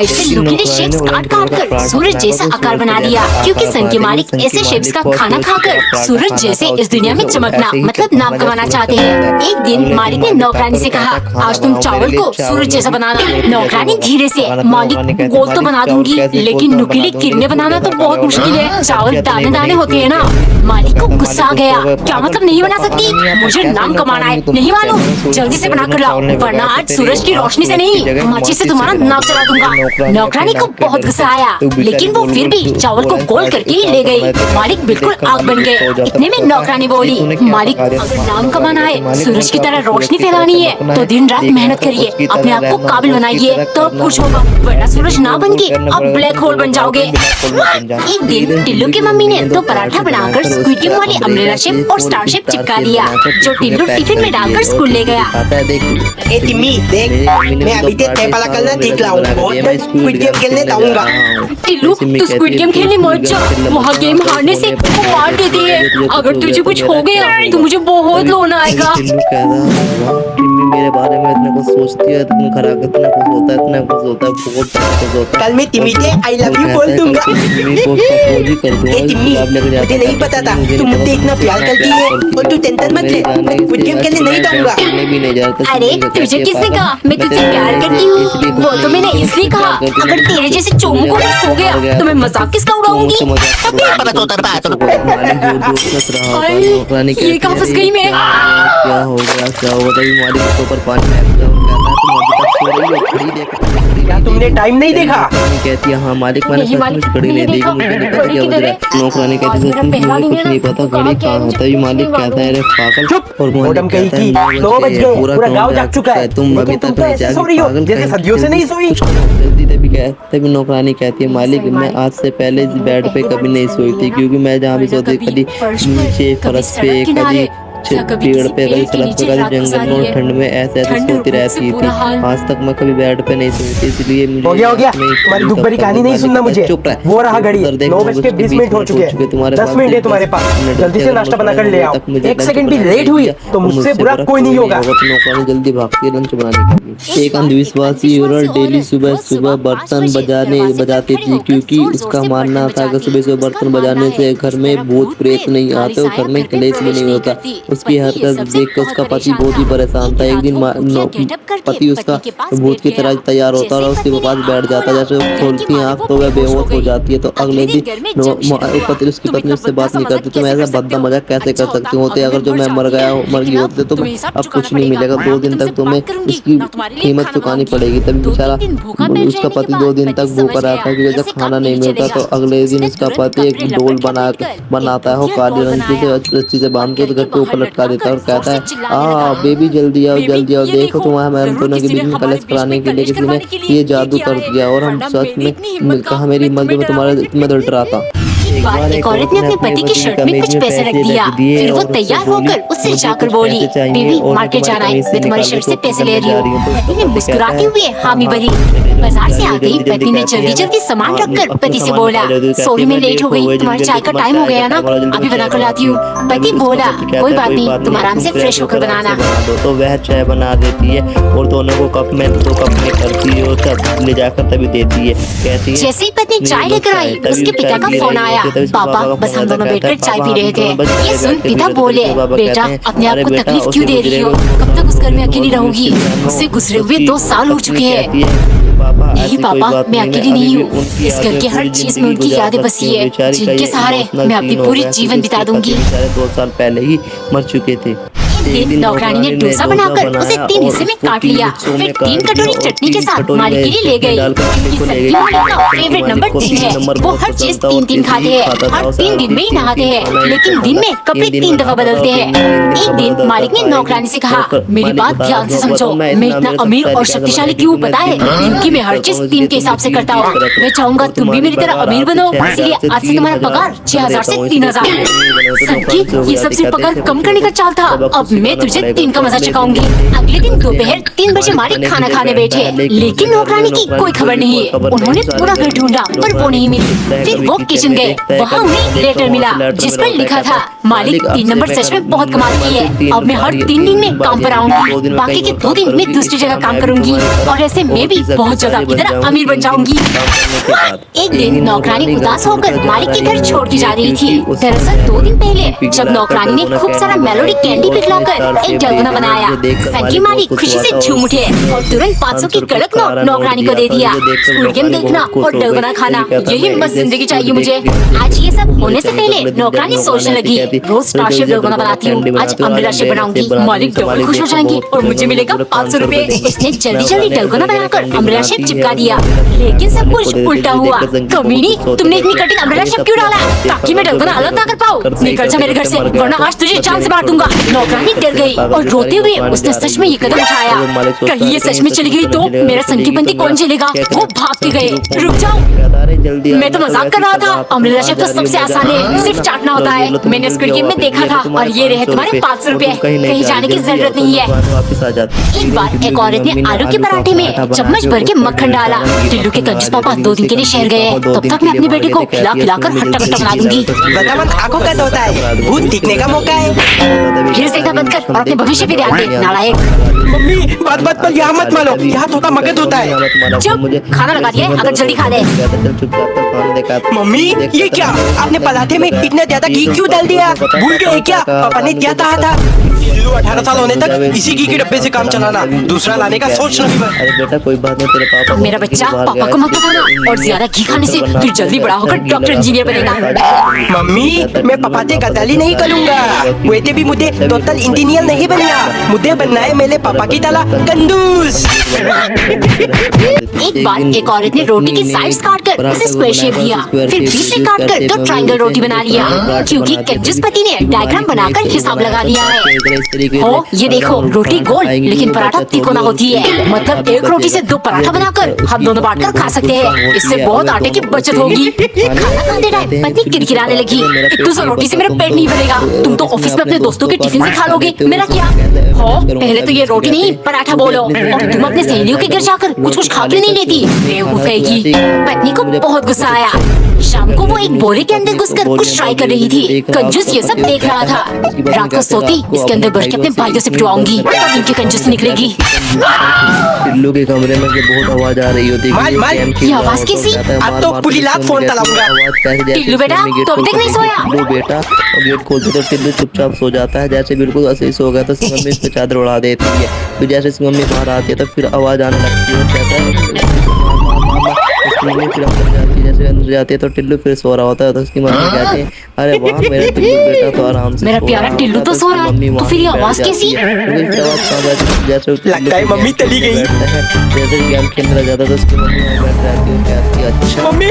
ऐसे नुकीले शेप्स काट कर सूरज जैसा आकार बना दिया, क्योंकि सन के मालिक ऐसे शेप्स का खाना खाकर सूरज जैसे इस दुनिया में चमकना मतलब नाम कमाना चाहते हैं। एक दिन मालिक ने नौकरानी से कहा, आज तुम चावल को सूरज जैसा बनाना। नौकरानी धीरे से, मालिक गोल तो बना दूंगी, लेकिन नुकीली किरणें बनाना तो बहुत मुश्किल है, चावल दाने दाने होते हैं ना। मालिक को गुस्सा आ गया, क्या मतलब नहीं बना सकती? मुझे नाम कमाना है, नहीं मालूम, जल्दी से बना कर लाओ, वरना आज सूरज की रोशनी से नहीं माची से तुम्हारा नाक चला दूंगा। नौकरानी को बहुत गुस्सा आया, लेकिन वो फिर भी चावल को गोल करके ही ले गई। मालिक बिल्कुल आग बन गए। इतने में नौकरानी बोली, मालिक अगर नाम कमाना है, सूरज की तरह रोशनी फैलानी है, तो दिन रात मेहनत करिए, अपने आप को काबिल बनाइए, तब कुछ होगा, वरना सूरज ना बन के अब ब्लैक होल बन जाओगे। एक दिन टिल्लू की मम्मी ने तो पराठा बनाकर स्क्विड गेम वाले अम्ब्रेला शेप और स्टार शेप चिपका दिया, जो टिल्लू टिफिन में डालकर स्कूल ले गया। ए टिम्मी देख, मैं अभी तेरे पाला करना देख रहा हूँ और स्क्विड गेम खेलने जाऊंगा। टिल्लू तू स्क्विड गेम खेलने मत जा, वहाँ गेम हारने से वो मार देती है, अगर तुझे कुछ हो गया तो मुझे बहुत रोना आएगा। मेरे बारे में इतना कुछ सोचती है, इतना खराब, इतना कुछ होता है, इतना कुछ होता है, बहुत कुछ होता है। कल मैं टिम्मी से आई लव यू बोल दूंगा। ए टिम्मी, मुझे नहीं पता था तुम मुझसे इतना प्यार करती है, और तू टेंशन मत ले, मैं स्क्विड गेम खेलने नहीं जाऊंगा। अरे तुझे किसने कहा मैं तुझसे प्यार करती हूँ? वो तो मैंने इसलिए कहा, अगर तेरे जैसे चोमू को कुछ हो गया तो मैं मजाक किसका उड़ाऊंगी? ये कहाँ फंस गई मैं? क्या हो गया, क्या हो गया? मालिक के ऊपर पानी में क्या तुमने टाइम नहीं देखा? कहती है हाँ मालिक, मैंने सच घड़ी नहीं देखी, मुझे नहीं पता क्या हो रहा है। नौकरानी कहती है मुझे कुछ नहीं पता, घड़ी कहाँ होता है? मालिक कहता है अरे पागल, चुप। और मालिक कहता है 9 बज गए, पूरा गांव जाग चुका है, तुम अभी तक नहीं जागी, पागल जैसे सदियों से नहीं सोई। तभी नौकरानी कहती है मालिक मैं आज से पहले इस बेड पे कभी नहीं सोई थी, क्योंकि मैं जहाँ भी सोती कभी नीचे फर्श पे, कभी पेड़ पे, कभी सड़क पे, कभी जंगल में, और ठंड में ऐसे ऐसे सोती रहती थी। आज तक मैं कभी बेड पे नहीं सोई थी, इसलिए मुझे हो गया तुम्हारी दुख भरी कहानी नहीं सुनना मुझे। चुप रह, वो रहा घड़ी, 9:20 हो चुके हैं, 10 मिनट है तुम्हारे पास, जल्दी से नाश्ता बना कर ले आओ। 1 सेकंड भी लेट हुई तो मुझसे बुरा कोई नहीं होगा। नौकरानी जल्दी भागती है लंच बनाने के लिए। एक अंधविश्वासी औरत डेली सुबह सुबह बर्तन बजाती थी, क्योंकि उसका मानना था कि सुबह सुबह बर्तन बजाने से घर में भूत प्रेत नहीं आते और घर में क्लेश भी नहीं होता। उसकी हरकत देखकर उसका पति बहुत ही परेशान था। एक दिन पति उसका भूत की तरह तैयार होता और उसके पास बैठ जाता। जैसे वो खोलती है आँख तो वह बेहोश हो जाती है। तो अगले दिन उसकी पत्नी उससे बात नहीं करती। तुम ऐसा भद्दा मजाक कैसे कर सकती होते? अगर जो मैं मर गई होते तो अब कुछ नहीं मिलेगा। 2 दिन तक तुम्हें इसकी कीमत चुकानी पड़ेगी। तभी बेचारा उसका पति 2 दिन तक भूखा रहता है, क्योंकि जब खाना नहीं मिलता। तो अगले दिन उसका पति एक डोल बनाता है, वो काले रंग से रस्सी से बांध के घर के ऊपर लटका देता है और कहता है बेबी जल्दी आओ देखो तुम्हारे हम दोनों के बीच में कलश कराने के लिए किसी ने ये जादू कर दिया और हम सच में कहा मेरी मर्जी में तुम्हें तो डरा था। एक औरत ने अपने पति की शर्ट में कुछ पैसे रख दिया। फिर वो तैयार होकर उससे जाकर बोली, बेबी मार्केट जाना है, मैं तुम्हारी शर्ट से पैसे ले रही हूँ। पति ने मुस्कुराते हुए हामी भरी। बाजार से आ गई पत्नी ने जल्दी सामान रखकर पति से बोला, सॉरी मैं लेट हो गई, तुम्हारी चाय का टाइम हो गया ना, अभी बना कर लाती हूँ। पति बोला, कोई बात नहीं, तुम आराम से फ्रेश होकर बनाना। तो वह चाय बना देती है और दोनों को कप में 2 कप में करती है और ले जाकर तभी देती है। कहती है जैसे ही पत्नी चाय लेकर आई, उसके पिता का फोन आया। पापा बस हम दोनों बैठकर चाय पी रहे थे। ये सुन पिता बोले, बेटा अपने आप को तकलीफ क्यों दे रही हो? कब तक उस घर में अकेली रहूंगी? मुझसे गुजरे हुए 2 साल हो चुके हैं। नहीं पापा, मैं अकेली नहीं हूँ, इस घर की हर चीज में उनकी यादें बसी है, जिनके सहारे मैं अपनी पूरी जीवन बिता दूंगी। 2 साल पहले ही मर चुके थे। नौकरानी ने डोसा बनाकर उसे 3 हिस्से में काट लिया। फिर 3 कटोरी चटनी के साथ मालिक के लिए ले गई। मालिक का फेवरेट नंबर 3 है। वो हर चीज 3 खाते हैं और 3 दिन में ही नहाते हैं, लेकिन दिन में कपड़े 3 दफा बदलते हैं। एक दिन मालिक ने नौकरानी से कहा, मेरी बात ध्यान से समझो, मैं इतना अमीर और शक्तिशाली क्यों पता है? क्योंकि मैं हर चीज 3 के हिसाब से करता हूँ। मैं चाहूंगा तुम भी मेरी तरह अमीर बनो, इसलिए आज से तुम्हारा पगार 6000 से 3000। सबकी ये सब सिर्फ पगार कम करने का चाल था। अब मैं तुझे 3 का मजा चुकाऊंगी। अगले दिन दोपहर 3 बजे मालिक खाना खाने बैठे, लेकिन नौकरानी की कोई खबर नहीं। उन्होंने पूरा घर ढूंढा पर वो नहीं मिली। फिर वो किचन गए, वहाँ उन्हें लेटर मिला जिस पर लिखा था, मालिक 3 नंबर सच में बहुत कमाल की है। अब मैं हर 3 दिन में काम पर आऊंगी, बाकी के 2 दिन मैं दूसरी जगह काम करूंगी और ऐसे मैं भी बहुत ज्यादा की तरह अमीर बन जाऊंगी। एक दिन नौकरानी उदास होकर मालिक के घर छोड़ के जा रही थी। दरअसल 2 दिन पहले जब नौकरानी ने खूब सारा मेलोडी कैंडी पिघलाकर एक डलगोना बनाया, सनकी मालिक खुशी से झूम उठे और तुरंत 500 की कड़क नोट नौकरानी को दे दिया। स्कूल गेम देखना और डलगोना खाना, यही मस्त जिंदगी चाहिए मुझे। आज ये सब होने से पहले नौकरानी सोचने लगी, रोज स्टारशिप डलगोना बनाती हूँ, आज अम्ब्रेला शेप बनाऊंगी। मालिक डबल खुश हो जाएंगे और मुझे मिलेगा 500 रुपए। उसने जल्दी जल्दी डलगोना बनाकर अम्ब्रेला शेप चिपका दिया, लेकिन सब कुछ उल्टा हुआ। कमीनी, तुमने इतनी कठिन अम्ब्रेला शेप क्यों डाला ताकि मैं डलगोना अलग ना कर पाऊँ? निकल जा मेरे घर से, वरना आज तुझे जान से मार दूंगा। नौकरानी डर गई और रोते हुए उसने सच में ये कदम उठाया। कहीं ये सच में चली गई तो मेरा संकी बंदी कौन झेलेगा? वो भाग के गए। रुक जाओ, मैं तो मजाक कर रहा था। अम्ब्रेला शेप तो सबसे आसान है, सिर्फ चाटना होता है। मैंने स्क्विड गेम में देखा था और ये रहे तुम्हारे 500 रुपए। कहीं जाने की जरूरत नहीं है। एक बार एक औरत ने आलू के पराठे में चम्मच भर के मक्खन डाला। टिल्लू के कंजूस पापा 2 दिन के लिए शहर गए, तब तक मैं अपनी बेटी को खिला खिलाकर हट्टा कट्टा बना दूंगी। बतावन आंखों का तोता है, भूत दिखने का मौका है। फिर से देखना बंद कर और अपने भविष्य पे ध्यान दे, नालायक। मम्मी बात बात पर यहाँ मत मानो, यहाँ तोता मगध होता है। चुप, खाना लगा दिया है, अगर जल्दी खा ले। मम्मी ये क्या, आपने पराठे में इतना ज्यादा घी क्यों डाल दिया? भूल गए क्या पापा ने क्या कहा था? 18 साल होने तक इसी घी के डब्बे से काम चलाना, दूसरा लाने का सोचना भी मत। अरे बेटा कोई बात नहीं, तेरे पापा मेरा बच्चा, पापा को मत बताना, और ज्यादा घी खाने से तू जल्दी बड़ा होकर डॉक्टर इंजीनियर बनेगा। मम्मी मैं पपाते गद्दारी नहीं करूँगा, वैसे भी मुझे टोटल इंजीनियर नहीं बनना, मुझे बनना है मेरे पापा की तरह कंजूस। एक बार एक औरत ने रोटी की साइड्स काटकर उसे स्क्वायर शेप दिया, फिर बीच से काटकर 2 ट्रायंगल रोटी बना लिया, क्योंकि कंजूस पति ने डायग्राम बनाकर हिसाब लगा लिया है। हो ये देखो, रोटी गोल लेकिन पराठा तिकोना होती है, मतलब एक रोटी से 2 पराठा बनाकर हम दोनों बांटकर खा सकते हैं। इससे बहुत आटे की बचत होगी। खाना खाते टाइम पत्नी किरकिराने लगी, 200 रोटी से मेरा पेट नहीं भरेगा, तुम तो ऑफिस में अपने दोस्तों के टिफिन से खा लोगे, मेरा क्या? हो पहले तो ये रोटी नहीं पराठा बोलो, और तुम अपने सहेलियों के घर जाकर कुछ कुछ खा के नहीं लेती, बेवकूफ है की। पत्नी को बहुत गुस्सा आया। शाम को वो एक बोरे के अंदर घुसकर कुछ ट्राई कर रही थी। कंजूस ये सब देख रहा था। रात को सोती इसके अंदर भर के अपने भाइयों से पिटवाऊंगी, तब इनकी कंजूस निकलेगी। टिल्लू के कमरे में से बहुत आवाज आ रही होती है। ये आवाज कैसी? अब तो पूरी रात फोन चलाऊंगा। टिल्लू बेटा, तो अब तक नहीं सोया? टिल्लू बेटा, और गेट खोलते तो टिल्लू चुपचाप सो जाता है, जैसे बिल्कुल ऐसे ही सो गया था। उसकी मम्मी इस पे चादर उड़ा देती है, फिर जैसे उसकी मम्मी बाहर आती है तो फिर आवाज आने लगती है, कहता है उसकी मम्मी फिर अंदर जाती है, जैसे अंदर जाती है तो टिल्लू फिर सो रहा होता है, तो उसकी मम्मी कहती है अरे वाह मेरा टिल्लू बेटा तो आराम से मेरा प्यारा टिल्लू तो सो रहा है, तो फिर ये आवाज कैसी? जैसे लगता है मम्मी चली गई। जैसे गेम खेलने लग जाता तो उसकी मम्मी बैठ जाती है, कहती है अच्छा मम्मी